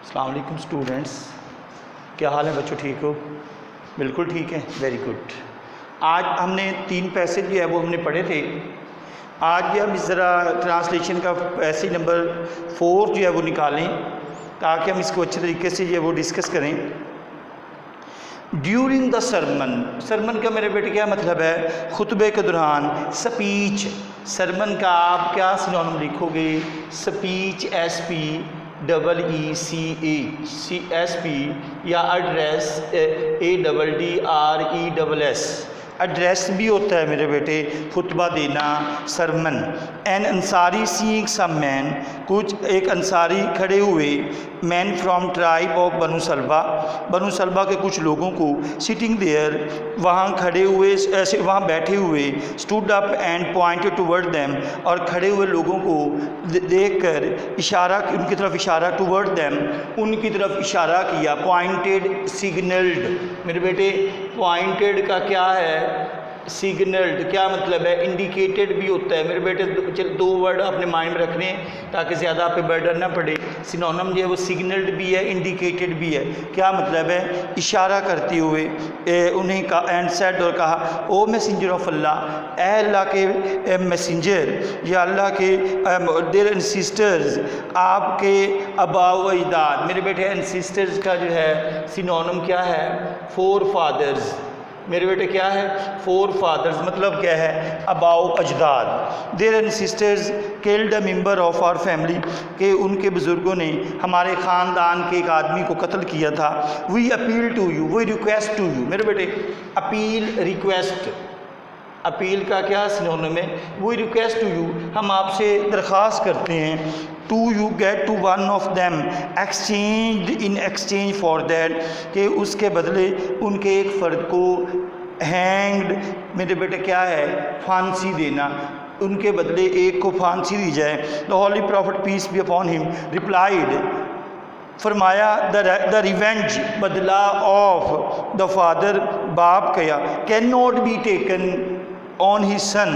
السلام علیکم اسٹوڈنٹس، کیا حال ہے بچوں؟ ٹھیک ہو؟ بالکل ٹھیک ہے، ویری گڈ۔ آج ہم نے 3 پیسج جو ہے وہ ہم نے پڑھے تھے۔ آج یہ ہم ذرا ٹرانسلیشن کا پیسج نمبر 4 جو ہے وہ نکالیں تاکہ ہم اس کو اچھے طریقے سے جو ہے وہ ڈسکس کریں۔ ڈیورنگ دا سرمن، سرمن کا میرے بیٹے کیا مطلب ہے؟ خطبے کے دوران، سپیچ۔ سرمن کا آپ کیا سنونیم لکھو گے؟ Speech, S P double E C A, C S P, یا address, A double D R E double S. Address بھی ہوتا ہے میرے بیٹے، خطبہ دینا، سرمن۔ این انصاری سینگ سم مین، کچھ ایک انصاری کھڑے ہوئے، مین فرام ٹرائب آف بنو سلبہ، بنو سلبہ کے کچھ لوگوں کو، سٹنگ دیئر، وہاں کھڑے ہوئے، ایسے وہاں بیٹھے ہوئے، stood up and pointed toward them, اور کھڑے ہوئے لوگوں کو دیکھ کر اشارہ، ان کی طرف اشارہ، ٹوورڈ دیم، ان کی طرف اشارہ کیا، پوائنٹڈ، سگنلڈ۔ میرے بیٹے پوائنٹڈ کا کیا ہے؟ سگنلڈ کیا مطلب ہے؟ انڈیکیٹڈ بھی ہوتا ہے میرے بیٹے۔ 2 ورڈ اپنے مائنڈ میں رکھنے تاکہ زیادہ آپ پہ برڈن نہ پڑے۔ سنونیم جو ہے وہ سگنلڈ بھی ہے، انڈیکیٹڈ بھی ہے۔ کیا مطلب ہے؟ اشارہ کرتے ہوئے انہیں کہا، اینڈ سیڈ، اور کہا، او میسنجر آف اللہ، اے اللہ کے میسنجر، یا اللہ کے ڈیئر اینسسٹرز، آپ کے آباء و اجداد۔ میرے بیٹے اینسسٹرز کا جو ہے سنونیم کیا ہے؟ Forefathers. میرے بیٹے کیا ہے؟ فور فادرز مطلب کیا ہے؟ آباء و اجداد۔ Their ancestors called a member of our family, کہ ان کے بزرگوں نے ہمارے خاندان کے ایک آدمی کو قتل کیا تھا۔ We appeal to you, we request to you. میرے بیٹے اپیل، ریکویسٹ، اپیل کا کیا سنونیم ہے؟ وی ریکویسٹ ٹو یو، ہم آپ سے درخواست کرتے ہیں، to you get to one of them exchange, ان ایکسچینج فار دیٹ، کہ اس کے بدلے ان کے ایک فرد کو ہینگڈ، میرے بیٹے کیا ہے؟ پھانسی دینا، ان کے بدلے ایک کو پھانسی دی جائے۔ The holy prophet peace be upon him replied, فرمایا، دا ریونج، بدلہ، آف دا فادر، باپ کیا، can not be taken on he son,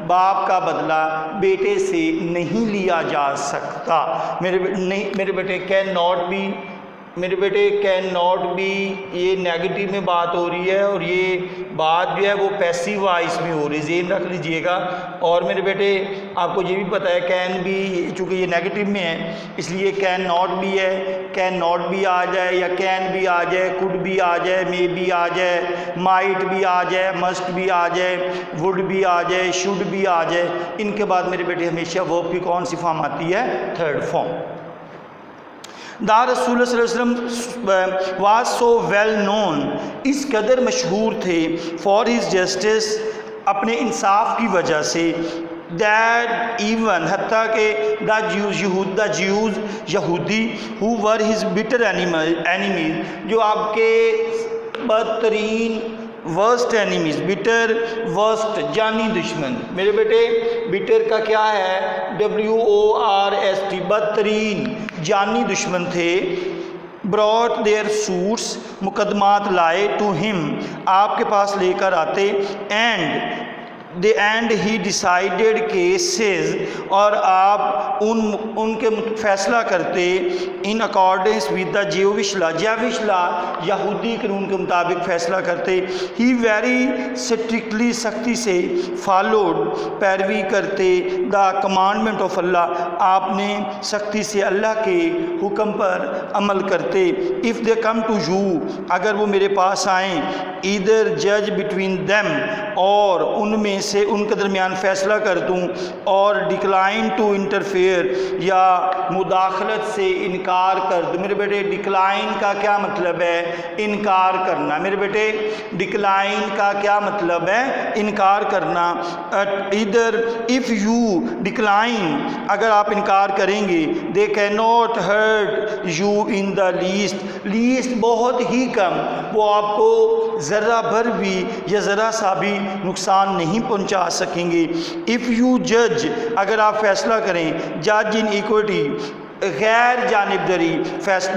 باپ کا بدلہ بیٹے سے نہیں لیا جا سکتا۔ میرے بیٹے کین ناٹ بی، میرے بیٹے کین ناٹ بی، یہ نیگیٹو میں بات ہو رہی ہے، اور یہ بات جو ہے وہ پیسیو وائس میں ہو رہی ہے، ذہن رکھ لیجئے گا۔ اور میرے بیٹے آپ کو یہ بھی پتہ ہے کین بھی، چونکہ یہ نیگیٹو میں ہے اس لیے کین ناٹ بھی ہے، کین ناٹ بھی آ جائے، یا کین بھی آ جائے، کوڈ بھی آ جائے، مے بھی آ جائے، مائٹ بھی آ جائے، مسٹ بھی آ جائے، وڈ بھی آ جائے، شوڈ بھی آ جائے۔ ان کے بعد میرے بیٹے ہمیشہ ورب کی کون سی فارم آتی ہے؟ 3rd form. دا رسول صلی اللہ علیہ وسلم واز سو ویل نون، اس قدر مشہور تھے، فار ہز جسٹس، اپنے انصاف کی وجہ سے، دیٹ ایون، حتیٰ کہ دا جیوز، یہودی، ہو ور ہز بٹر اینیمیز، جو آپ کے بدترین، ورسٹ اینیمیز، بٹر، ورسٹ، جانی دشمن۔ میرے بیٹے بٹر کا کیا ہے؟ WORST، بدترین، جانی دشمن تھے۔ brought their suits، مقدمات لائے، to him، آپ کے پاس لے کر آتے، and he decided cases، اور آپ ان کے فیصلہ کرتے، in accordance with the Jewish law، یہودی قانون کے مطابق فیصلہ کرتے۔ he very strictly، سختی سے، followed، پیروی کرتے، the commandment of اللہ، آپ نے سختی سے اللہ کے حکم پر عمل کرتے۔ if they come to you، اگر وہ میرے پاس آئیں، either judge between them، اور ان میں سے ان کے درمیان فیصلہ کر دوں، اور ڈکلائن ٹو انٹرفیئر، یا مداخلت سے انکار کر دوں۔ میرے بیٹے ڈکلائن کا کیا مطلب ہے؟ انکار کرنا۔ میرے بیٹے ڈکلائن کا کیا مطلب ہے؟ انکار کرنا۔ ادھر اف یو ڈکلائن، اگر آپ انکار کریں گے، they can not hurt you in the least, بہت ہی کم، وہ آپ کو ذرہ بھر بھی یا ذرا سا بھی نقصان نہیں پہنچا سکیں گے۔ اف یو جج، اگر آپ فیصلہ کریں، جج ان ایکوٹی، غیر جانبداری،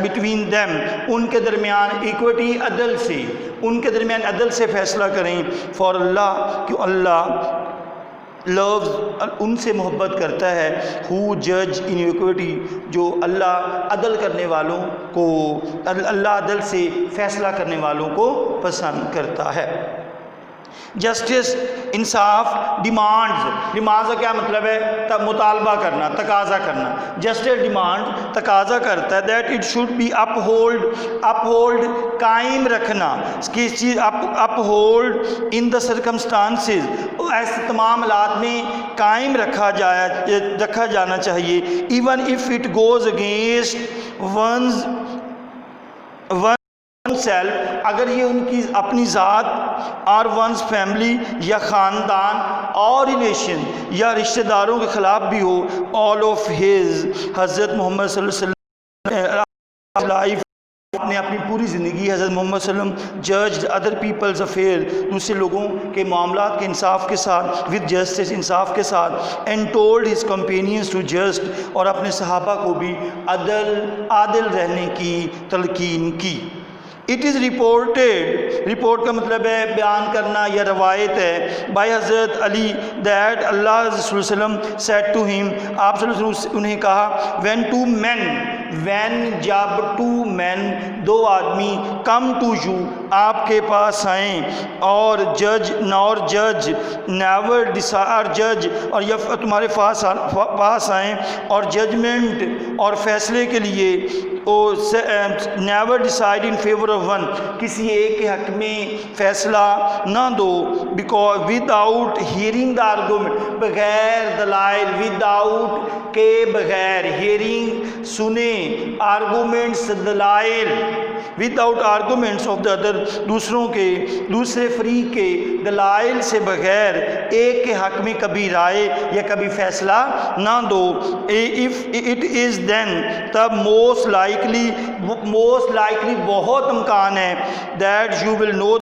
بٹوین دیم، ان کے درمیان، ایکوٹی، عدل سے، ان کے درمیان عدل سے فیصلہ کریں، فار اللہ، کہ اللہ لوز ان سے محبت کرتا ہے، ہو جج ان ایکوٹی جو اللہ عدل کرنے والوں کو، اللہ عدل سے فیصلہ کرنے والوں کو پسند کرتا ہے۔ جسٹس انصاف، ڈیمانڈز کا کیا مطلب ہے؟ مطالبہ کرنا، تقاضا کرنا۔ جسٹس ڈیمانڈ تقاضا کرتا ہے that it should be uphold قائم رکھنا، کس چیز اپہولڈ ان دا سرکمسٹانسز، ایسے تمام حالات میں قائم رکھا جانا چاہیے، even if it goes against one's self, اگر یہ ان کی اپنی ذات اور ونز فیملی یا خاندان اور ریلیشن یا رشتہ داروں کے خلاف بھی ہو۔ آل آف ہز، حضرت محمد صلی اللہ علیہ وسلم لائف، نے اپنی پوری زندگی حضرت محمد صلی اللہ علیہ وسلم ججڈ ادر پیپلز افیئر، دوسرے لوگوں کے معاملات کے انصاف کے ساتھ، ود جسٹس، انصاف کے ساتھ، and told his companions to just, اور اپنے صحابہ کو بھی عادل رہنے کی تلقین کی۔ اٹ از رپورٹڈ، رپورٹ کا مطلب ہے بیان کرنا یا روایت ہے، بائی حضرت علی دیٹ اللہ صلی اللہ علیہ وسلم سیڈ ٹو ہم، آپ صلی اللہ علیہ وسلم انہیں کہا، وین ٹو مین، وین جب ٹو مین دو آدمی، کم ٹو یو آپ کے پاس آئیں، اور جج نیور ڈسائر جج، اور یہ تمہارے پاس آئیں اور ججمنٹ اور فیصلے کے لیے، never decide in favour of one, کسی ایک کے حق میں فیصلہ نہ دو، because without hearing the argument, بغیر دلائل، ود آؤٹ کے بغیر، ہیئرنگ سنیں، آرگومنٹس دلائل، with out arguments of the other, دوسرے فریق کے دلائل سے بغیر ایک کے حق میں کبھی رائے یا کبھی فیصلہ نہ دو۔ اف اٹ از دین، تب موسٹ لائکلی بہت امکان ہے، دیٹ یو ول نو،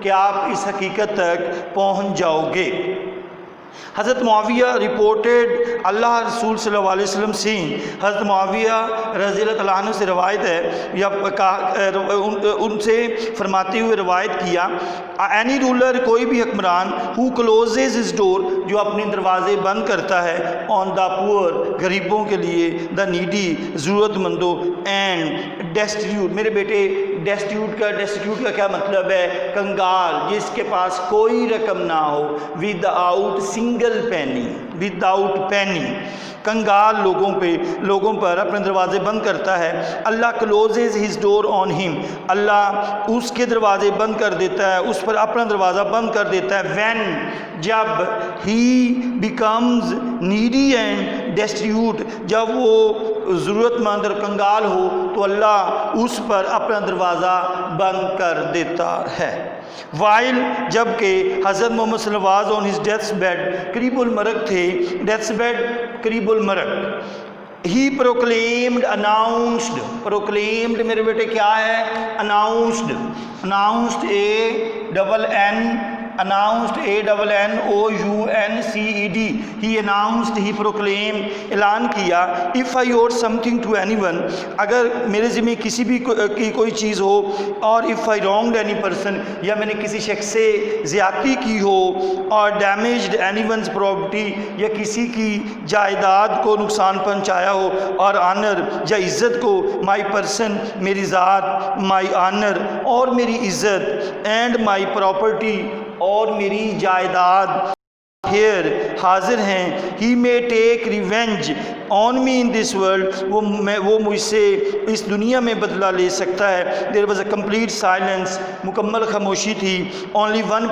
کہ آپ اس حقیقت تک پہنچ جاؤ گے۔ حضرت معاویہ رپورٹڈ اللہ رسول صلی اللہ علیہ وسلم سے، حضرت معاویہ رضی اللہ تعالیٰ عنہ سے روایت ہے، یا ان سے فرماتے ہوئے روایت کیا، اینی رولر، کوئی بھی حکمران، ہو کلوزز ہز ڈور، جو اپنے دروازے بند کرتا ہے، آن دا پور، غریبوں کے لیے، دا نیڈی، ضرورت مندوں، اینڈ ڈیسٹیٹیوٹ، میرے بیٹے ڈیسٹیٹیوٹ کا کیا مطلب ہے؟ کنگال، جس کے پاس کوئی رقم نہ ہو، ود آؤٹ سنگل پینی، کنگال لوگوں پر اپنے دروازے بند کرتا ہے۔ اللہ کلوزز ہز ڈور آن ہم، اللہ اس کے دروازے بند کر دیتا ہے، اس پر اپنا دروازہ بند کر دیتا ہے، وین، جب، ہی بیکمز نیڈی اینڈ ڈیسٹیٹیوٹ، جب وہ ضرورت مند اور کنگال ہو تو اللہ اس پر اپنا دروازہ بند کر دیتا ہے۔ وائل، جبکہ حضرت محمد صلی اللہ علیہ وسلم آن ہز ڈیتھ بیڈ، قریب المرگ تھے، ڈیتھ بیڈ قریب المرگ، ہی پروکلیمڈ، پروکلیمڈ میرے بیٹے کیا ہے؟ Announced, he announced, he proclaim, اعلان کیا، if I owe something to anyone, اگر میرے ذمہ کسی بھی کی کوئی چیز ہو، اور if I wronged any person, یا میں نے کسی شخص سے زیادتی کی ہو، اور ڈیمیجڈ اینی ونز پراپرٹی، یا کسی کی جائیداد کو نقصان پہنچایا ہو، اور آنر، یا عزت کو، مائی پرسن، میری ذات، مائی آنر، اور میری عزت، اینڈ مائی پراپرٹی، اور میری جائیداد، ہیئر، حاضر ہیں، ہی میں take revenge on me in this world, وہ مجھ سے اس دنیا میں بدلہ لے سکتا ہے۔ There was a complete silence, مکمل خاموشی تھی۔ اونلی ون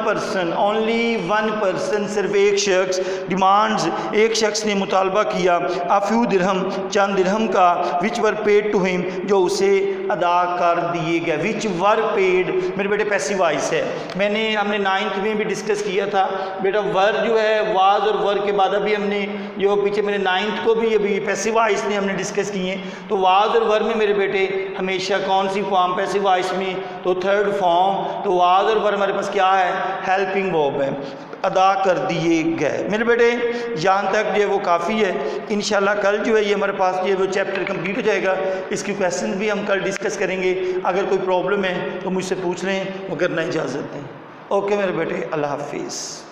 پرسن، صرف ایک شخص، ڈیمانڈز، ایک شخص نے مطالبہ کیا، a few درہم، چند درہم کا، which were paid to him، جو اسے ادا کر دیے گئے۔ which were paid میرے بیٹے پیسیو وائس ہے، ہم نے 9th میں بھی ڈسکس کیا تھا بیٹا، ور جو ہے واز اور ور کے بعد ابھی ہم نے جو پیچھے میرے 9th کو بھی ابھی پیسیو وائس نے ہم نے ڈسکس کیے ہیں، تو واز اور ور میں میرے بیٹے ہمیشہ کون سی فارم؟ پیسیو وائس میں تو تھرڈ فارم، تو واز اور ور ہمارے پاس کیا ہے؟ ہیلپنگ ورب ہے، ادا کر دیے گئے۔ میرے بیٹے جہاں تک جو ہے وہ کافی ہے، انشاءاللہ کل جو ہے یہ ہمارے پاس یہ وہ چیپٹر کمپلیٹ ہو جائے گا، اس کی کویسچن بھی ہم کل ڈسکس کریں گے، اگر کوئی پرابلم ہے تو مجھ سے پوچھ لیں، وگرنہ اجازت دیں۔ اوکے میرے بیٹے، اللہ حافظ۔